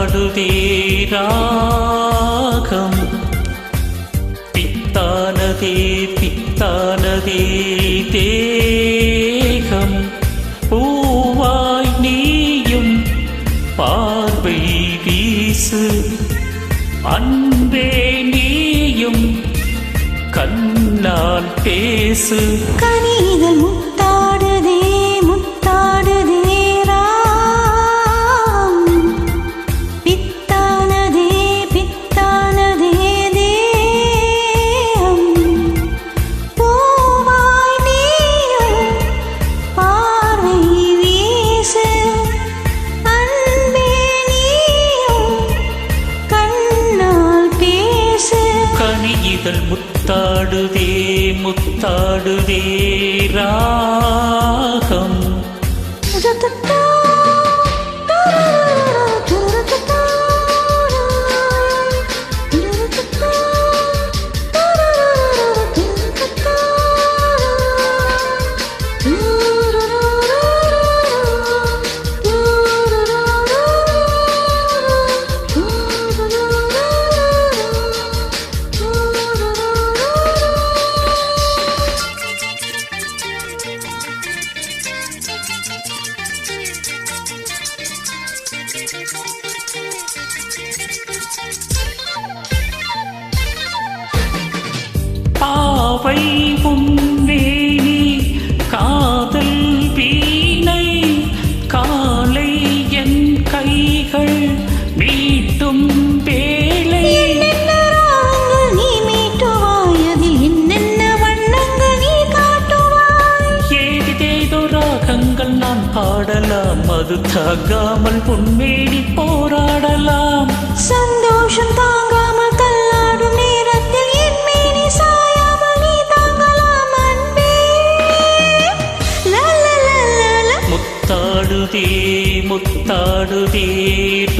முத்தாடுதே ராகம் பித்தானதே பித்தானதே தேகம் பூவாய் நீயும் பார்வை வீசு அன்பே நீயும் கண்ணால் பேசு கனிதல் முத்தாடுதே முத்தாடுதே ராம் பித்தானதே பித்தானதே தேகம் பூவாய் நீயும் பார்வை வீசு அன்பே நீயும் கண்ணால் பேசு கனிதல் முத்தாடுதே முத்தாடுதே ராகம் பாவை உன்வேணி காதல் வீணை காலை என் கைகள் மீட்டும் வேளை நீ மீட்டுவாய் அதில் என்னென்ன வண்ணங்கள் நீ காட்டுவாய் ஏதேதோ ராகங்கள் நான் பாடலாம் அது தாங்காமல் உன்வேணி போராடலாம் சந்தோஷம் தாங்காமல் தள்ளாடும் நேரத்தில் என் மேனி சாயாமல் நீ தாங்கலாம் அன்பே முத்தாடுதே முத்தாடுதே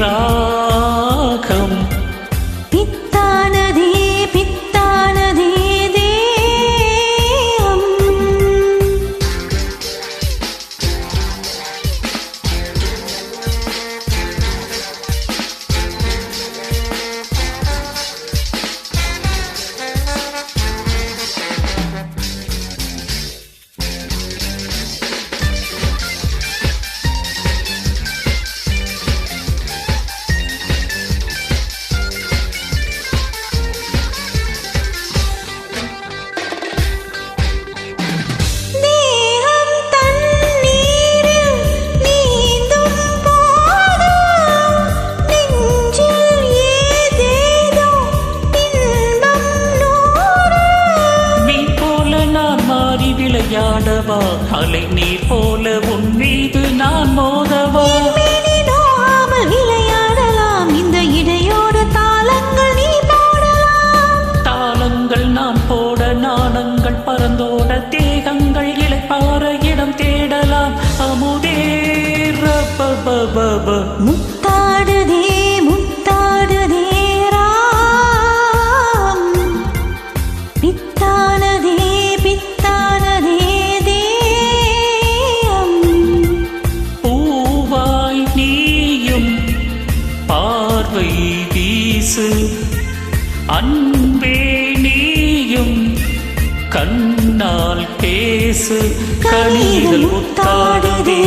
ராகம் பித்தானதே பித்தானதே தேகம் விளையாடவா அலை நீர் போல உன் மீது நான் மோதவா விளையாடலாம் இந்த இடையோடு தாளங்கள் நீ போடலாம் தாளங்கள் நான் போட நாணங்கள் பறந்தோட தேகங்கள் இளைப்பாற இடம் தேடலாம் அமுதே ரப்பபபப முத்தாடுதே முத்தாடுதே ராம் பித்தானதே பித்தானதே தேகம் பூவாய் நீயும் பார்வை வீசு அன்பே நீயும் கண்ணால் பேசு கனிதல் முத்தாடுதே